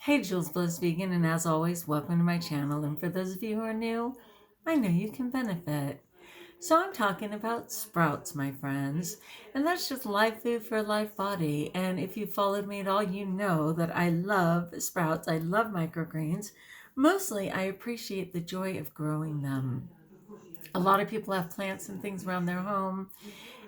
Hey, JulesBlessedVegan, and as always, welcome to my channel. And for those of you who are new, I know you can benefit. So I'm talking about sprouts, my friends, and that's just live food for a live body. And if you followed me at all, you know that I love sprouts. I love microgreens. Mostly, I appreciate the joy of growing them. A lot of people have plants and things around their home,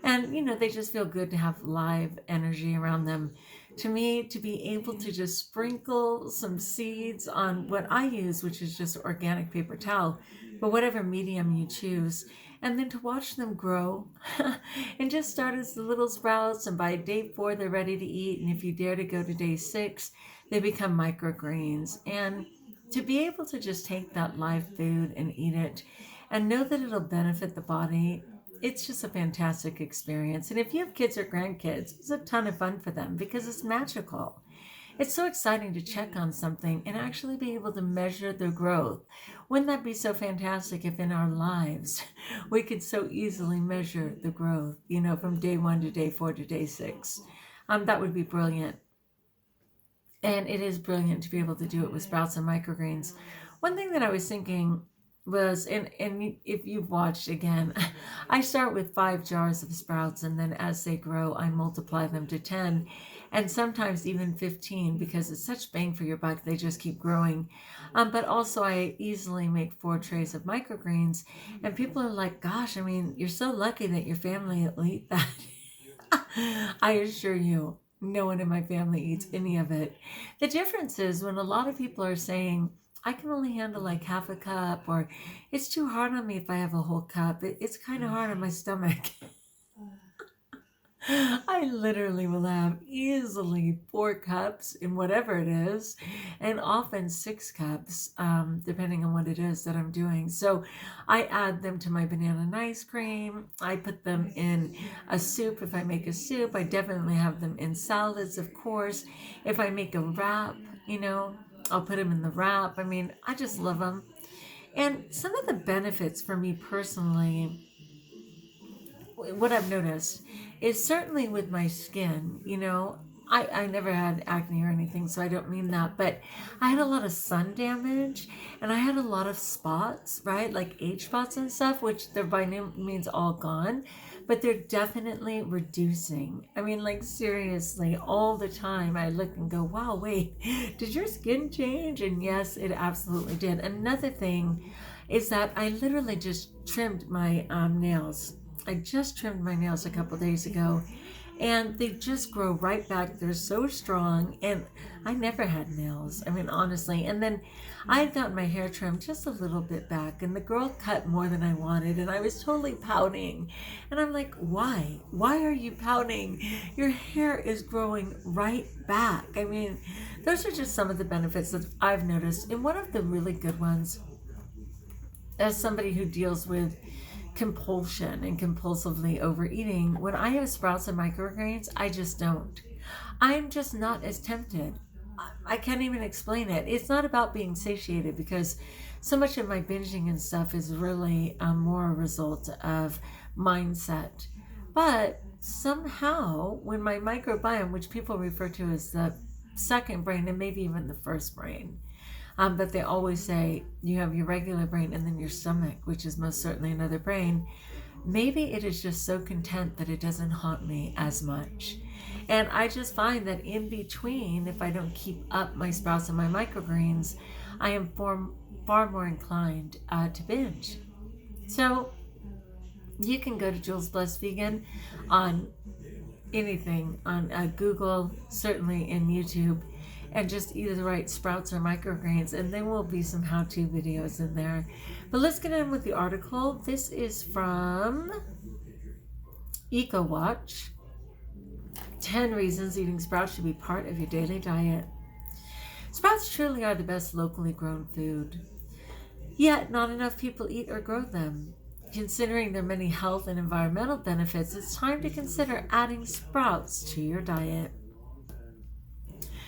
and they just feel good to have live energy around them. To me, to be able to just sprinkle some seeds on what I use, which is just organic paper towel, but whatever medium you choose, and then to watch them grow and just start as the little sprouts, and by day 4 they're ready to eat, and if you dare to go to day 6 they become microgreens. And to be able to just take that live food and eat it and know that it'll benefit the body, it's just a fantastic experience. And if you have kids or grandkids, it's a ton of fun for them because it's magical. It's so exciting to check on something and actually be able to measure their growth. Wouldn't that be so fantastic if in our lives we could so easily measure the growth, from day 1 to day 4 to day 6? That would be brilliant. And it is brilliant to be able to do it with sprouts and microgreens. One thing that I was thinking was, and if you've watched again, I start with 5 jars of sprouts, and then as they grow, I multiply them to 10, and sometimes even 15, because it's such bang for your buck. They just keep growing. But also I easily make 4 trays of microgreens, and people are like, gosh, I mean, you're so lucky that your family will eat that. I assure you, no one in my family eats any of it. The difference is when a lot of people are saying, I can only handle like half a cup, or it's too hard on me if I have a whole cup. It's kind of hard on my stomach. I literally will have easily 4 cups in whatever it is, and often 6 cups, depending on what it is that I'm doing. So I add them to my banana and ice cream. I put them in a soup if I make a soup. I definitely have them in salads, of course. If I make a wrap, I'll put them in the wrap. I mean, I just love them. And some of the benefits for me personally, what I've noticed is certainly with my skin, I never had acne or anything, so I don't mean that, but I had a lot of sun damage, and I had a lot of spots, right? Like age spots and stuff, which they're by no means all gone, but they're definitely reducing. I mean, like seriously, all the time I look and go, wow, wait, did your skin change? And yes, it absolutely did. Another thing is that I literally just trimmed my nails. I just trimmed my nails a couple days ago, and they just grow right back. They're so strong, and I never had nails. I mean, honestly. And then I had gotten my hair trimmed just a little bit back, and the girl cut more than I wanted, and I was totally pouting. And I'm like, why? Why are you pouting? Your hair is growing right back. I mean, those are just some of the benefits that I've noticed. And one of the really good ones, as somebody who deals with compulsion and compulsively overeating, when I have sprouts and microgreens, I just don't. I'm just not as tempted. I can't even explain it. It's not about being satiated, because so much of my binging and stuff is really more a result of mindset. But somehow, when my microbiome, which people refer to as the second brain and maybe even the first brain, but they always say you have your regular brain and then your stomach, which is most certainly another brain. Maybe it is just so content that it doesn't haunt me as much. And I just find that in between, if I don't keep up my sprouts and my microgreens, I am far more inclined to binge. So you can go to JulesBlessedVegan on anything, on Google, certainly in YouTube, and just either write sprouts or microgreens, and there will be some how-to videos in there. But let's get in with the article. This is from EcoWatch. 10 reasons eating sprouts should be part of your daily diet. Sprouts truly are the best locally grown food, yet not enough people eat or grow them. Considering their many health and environmental benefits, it's time to consider adding sprouts to your diet.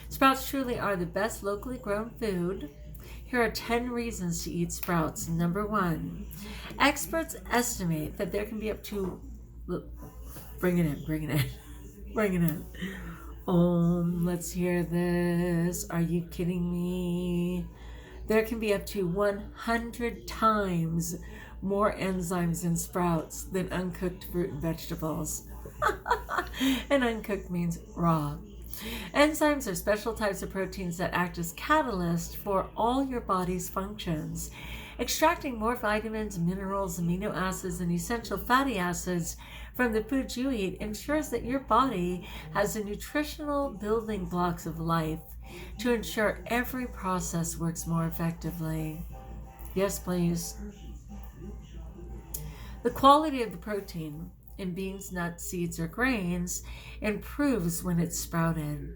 Sprouts truly are the best locally grown food. Here are 10 reasons to eat sprouts. Number 1, experts estimate that there can be up to, bring it in, Let's hear this. Are you kidding me? There can be up to 100 times more enzymes in sprouts than uncooked fruit and vegetables. And uncooked means raw. Enzymes are special types of proteins that act as catalysts for all your body's functions. Extracting more vitamins, minerals, amino acids, and essential fatty acids from the foods you eat ensures that your body has the nutritional building blocks of life to ensure every process works more effectively. Yes, please. The quality of the protein in beans, nuts, seeds, or grains improves when it's sprouted.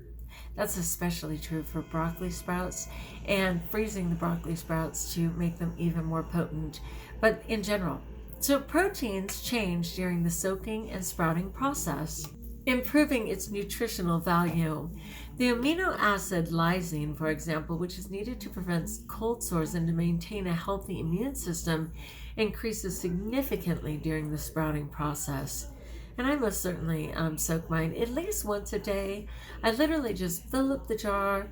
That's especially true for broccoli sprouts, and freezing the broccoli sprouts to make them even more potent, but in general. So proteins change during the soaking and sprouting process, improving its nutritional value. The amino acid lysine, for example, which is needed to prevent cold sores and to maintain a healthy immune system, increases significantly during the sprouting process. And I most certainly soak mine at least once a day. I literally just fill up the jar,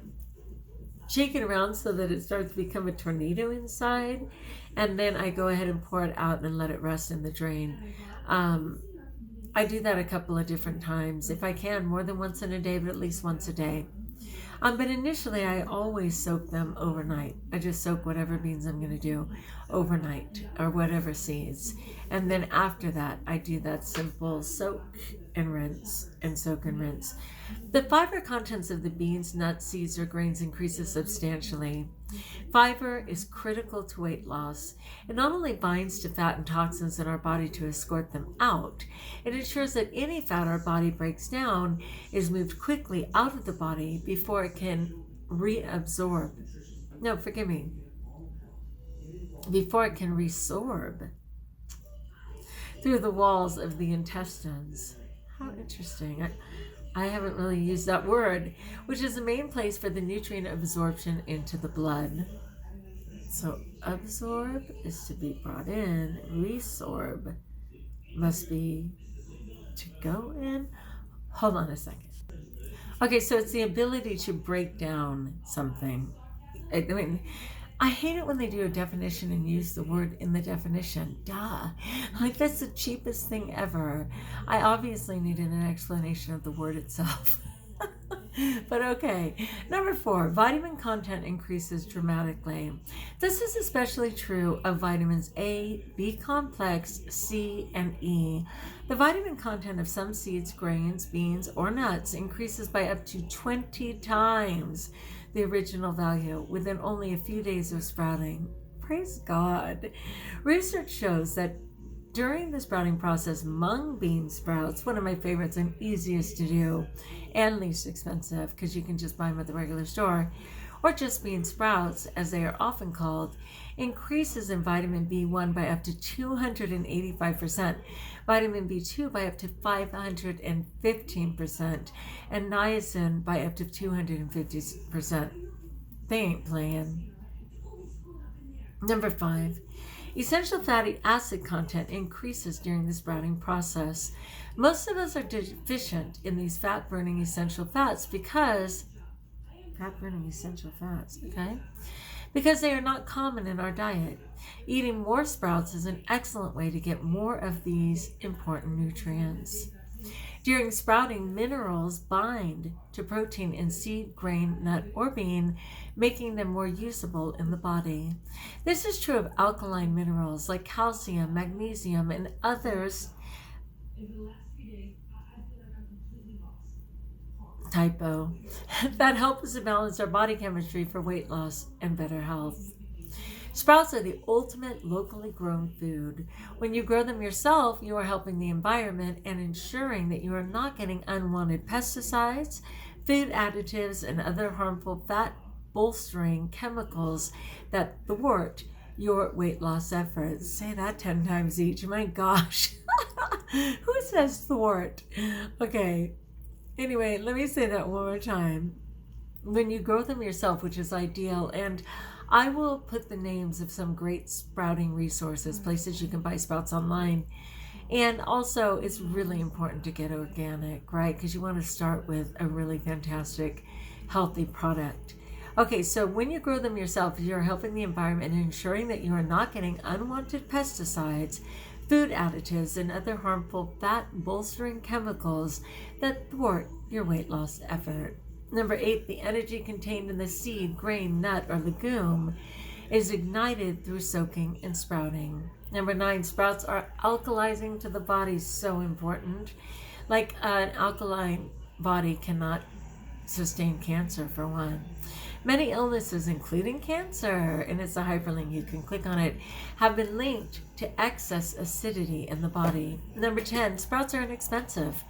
shake it around so that it starts to become a tornado inside, and then I go ahead and pour it out and let it rest in the drain. I do that a couple of different times. If I can, more than once in a day, but at least once a day. But initially, I always soak them overnight. I just soak whatever beans I'm going to do overnight, or whatever seeds. And then after that, I do that simple soak and rinse, and soak and rinse. The fiber contents of the beans, nuts, seeds, or grains increases substantially. Fiber is critical to weight loss. It not only binds to fat and toxins in our body to escort them out, it ensures that any fat our body breaks down is moved quickly out of the body before it can reabsorb. No, forgive me. Before it can resorb through the walls of the intestines. How interesting. I haven't really used that word, which is the main place for the nutrient absorption into the blood. So absorb is to be brought in, resorb must be to go in. Hold on a second. Okay, so it's the ability to break down something. I hate it when they do a definition and use the word in the definition. Duh. Like, that's the cheapest thing ever. I obviously needed an explanation of the word itself. But okay. Number 4, vitamin content increases dramatically. This is especially true of vitamins A, B complex, C, and E. The vitamin content of some seeds, grains, beans, or nuts increases by up to 20 times the original value within only a few days of sprouting. Praise God. Research shows that during the sprouting process, mung bean sprouts, one of my favorites and easiest to do and least expensive because you can just buy them at the regular store, or just bean sprouts as they are often called, increases in vitamin B1 by up to 285%, vitamin B2 by up to 515%, and niacin by up to 250%. They ain't playing. Number 5, essential fatty acid content increases during the sprouting process. Most of us are deficient in these fat-burning essential fats because they are not common in our diet. Eating more sprouts is an excellent way to get more of these important nutrients. During sprouting, minerals bind to protein in seed, grain, nut, or bean, making them more usable in the body. This is true of alkaline minerals like calcium, magnesium, and others. Typo. That help us to balance our body chemistry for weight loss and better health. Sprouts are the ultimate locally grown food. When you grow them yourself, you are helping the environment and ensuring that you are not getting unwanted pesticides, food additives, and other harmful fat-bolstering chemicals that thwart your weight loss efforts. Say that 10 times each. My gosh. Who says thwart? Okay. Anyway, let me say that one more time. When you grow them yourself, which is ideal, and I will put the names of some great sprouting resources, places you can buy sprouts online, And also, it's really important to get organic, right? Because you want to start with a really fantastic, healthy product. Okay, so when you grow them yourself, you're helping the environment and ensuring that you are not getting unwanted pesticides, food additives, and other harmful fat-bolstering chemicals that thwart your weight loss effort. Number 8, the energy contained in the seed, grain, nut, or legume is ignited through soaking and sprouting. Number 9, sprouts are alkalizing to the body, so important. Like an alkaline body cannot sustain cancer, for one. Many illnesses, including cancer, and it's a hyperlink, you can click on it, have been linked to excess acidity in the body. Number 10, sprouts are inexpensive.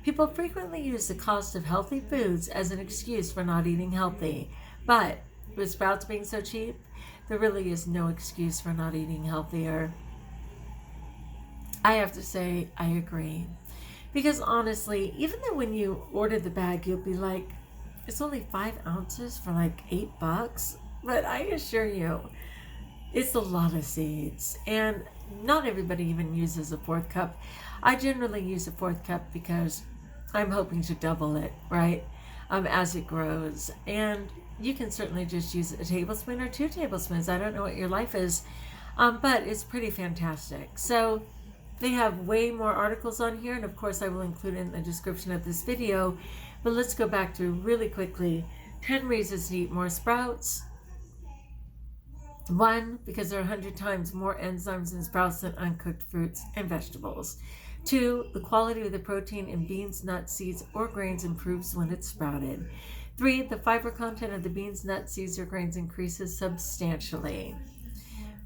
People frequently use the cost of healthy foods as an excuse for not eating healthy. But with sprouts being so cheap, there really is no excuse for not eating healthier. I have to say, I agree. Because honestly, even though when you order the bag, you'll be like, it's only 5 ounces for like $8. But I assure you, it's a lot of seeds. And not everybody even uses a 4th cup. I generally use a 4th cup because I'm hoping to double it, right? As it grows. And you can certainly just use a tablespoon or 2 tablespoons. I don't know what your life is, but it's pretty fantastic. So they have way more articles on here, and of course I will include it in the description of this video. But let's go back to really quickly 10 reasons to eat more sprouts. 1, because there are 100 times more enzymes in sprouts than uncooked fruits and vegetables. 2, the quality of the protein in beans, nuts, seeds, or grains improves when it's sprouted. 3, the fiber content of the beans, nuts, seeds, or grains increases substantially.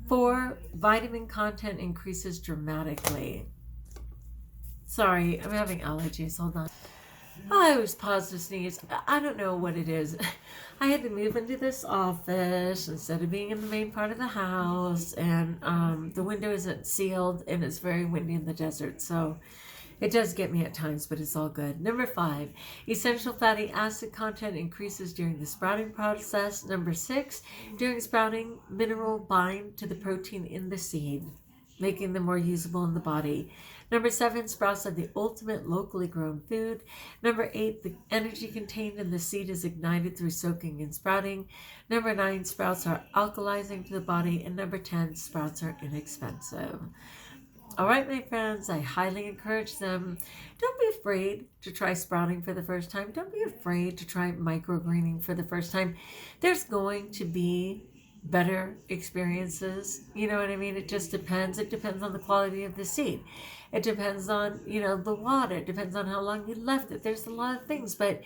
4, vitamin content increases dramatically. Sorry, I'm having allergies. Hold on. I always pause to sneeze. I don't know what it is. I had to move into this office instead of being in the main part of the house, and the window isn't sealed, and it's very windy in the desert, so it does get me at times, but it's all good. Number 5, essential fatty acid content increases during the sprouting process. Number 6, during sprouting, mineral bind to the protein in the seed, making them more usable in the body. Number 7, sprouts are the ultimate locally grown food. Number 8, the energy contained in the seed is ignited through soaking and sprouting. Number 9, sprouts are alkalizing to the body. And number 10, sprouts are inexpensive. All right, my friends, I highly encourage them. Don't be afraid to try sprouting for the first time. Don't be afraid to try microgreening for the first time. There's going to be better experiences. You know what I mean? It just depends. It depends on the quality of the seed. It depends on, the water. It depends on how long you left it. There's a lot of things, but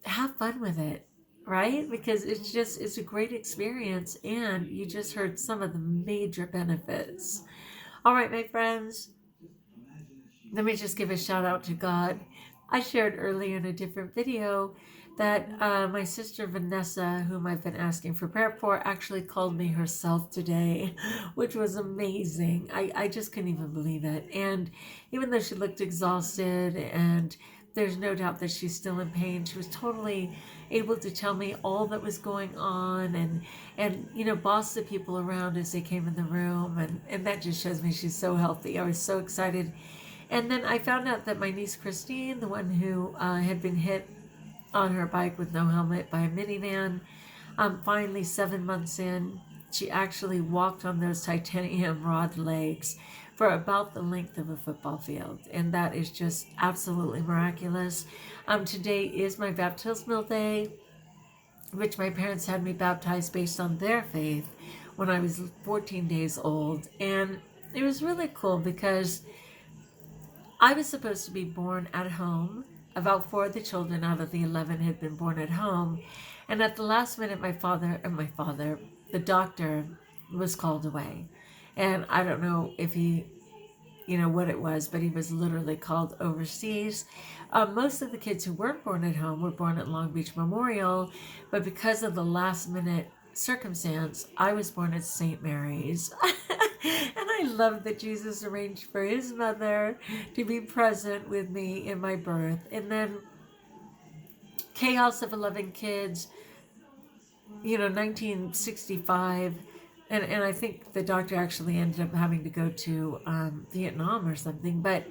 have fun with it, right? Because it's a great experience, and you just heard some of the major benefits. All right, my friends, let me just give a shout out to God. I shared earlier in a different video that my sister Vanessa, whom I've been asking for prayer for, actually called me herself today, which was amazing. I just couldn't even believe it. And even though she looked exhausted, and there's no doubt that she's still in pain, she was totally able to tell me all that was going on, and boss the people around as they came in the room, and that just shows me she's so healthy. I was so excited. And then I found out that my niece Christine, the one who had been hit on her bike with no helmet by a minivan, finally 7 months in, she actually walked on those titanium rod legs for about the length of a football field. And that is just absolutely miraculous. Today is my baptismal day, which my parents had me baptized based on their faith when I was 14 days old. And it was really cool because I was supposed to be born at home. About 4 of the children out of the 11 had been born at home. And at the last minute, the doctor was called away. And I don't know if he, what it was, but he was literally called overseas. Most of the kids who weren't born at home were born at Long Beach Memorial, but because of the last minute circumstance, I was born at St. Mary's. And I love that Jesus arranged for his mother to be present with me in my birth. And then chaos of 11 kids, 1965, and I think the doctor actually ended up having to go to Vietnam or something. But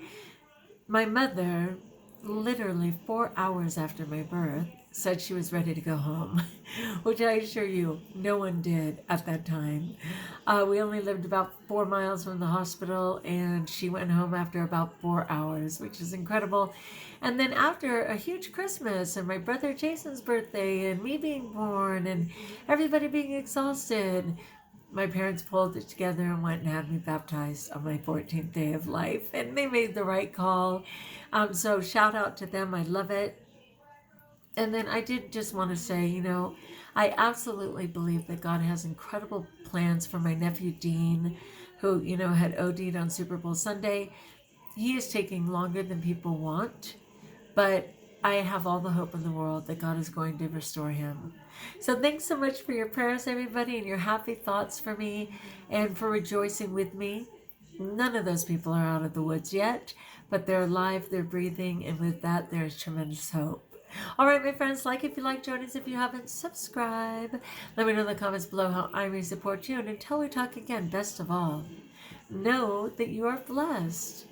my mother, literally 4 hours after my birth, said she was ready to go home, which I assure you, no one did at that time. We only lived about 4 miles from the hospital, and she went home after about 4 hours, which is incredible. And then after a huge Christmas and my brother Jason's birthday and me being born and everybody being exhausted, my parents pulled it together and went and had me baptized on my 14th day of life, and they made the right call. So shout out to them. I love it. And then I did just want to say, I absolutely believe that God has incredible plans for my nephew Dean, who, had OD'd on Super Bowl Sunday. He is taking longer than people want, but I have all the hope in the world that God is going to restore him. So thanks so much for your prayers, everybody, and your happy thoughts for me and for rejoicing with me. None of those people are out of the woods yet, but they're alive, they're breathing, and with that, there's tremendous hope. All right, my friends, like if you like, join us if you haven't, subscribe. Let me know in the comments below how I may support you, and until we talk again, best of all, know that you are blessed.